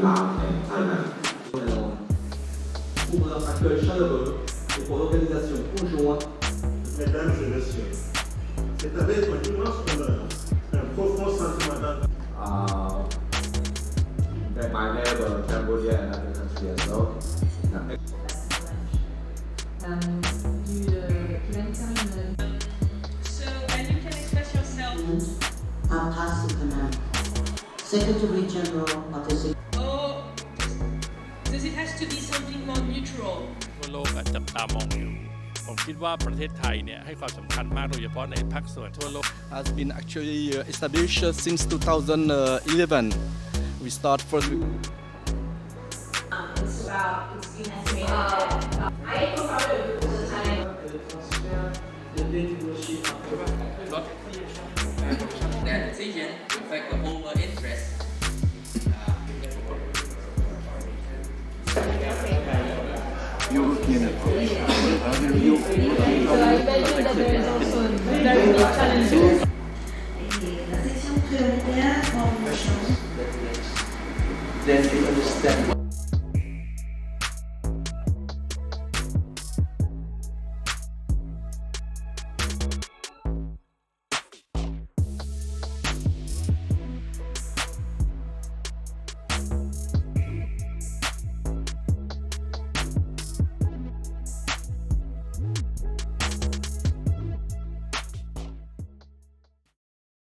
large and Thailand. Pour notre accueil chaleureux et pour l'organisation conjointe. Mesdames et messieurs, c'est avec un immense honneur, un profond sentiment d'attachement. That my neighbor Cambodia and other countries as well. So, and you can express yourself. Secretary General of the Or does it have to be something more neutral? ทั่วโลกอาจจับตามองอยู่ผมคิดว่าประเทศไทยเนี่ยให้ความสำคัญมากโดยเฉพาะในภาคส่วนทั่วโลก has been actually established since 2011. We start first with It's been estimated that I co-founded the Thailand. That decision affect the over interest. European approach. So I imagine that there is also very big challenges. La section prioritaire formation. Then you understand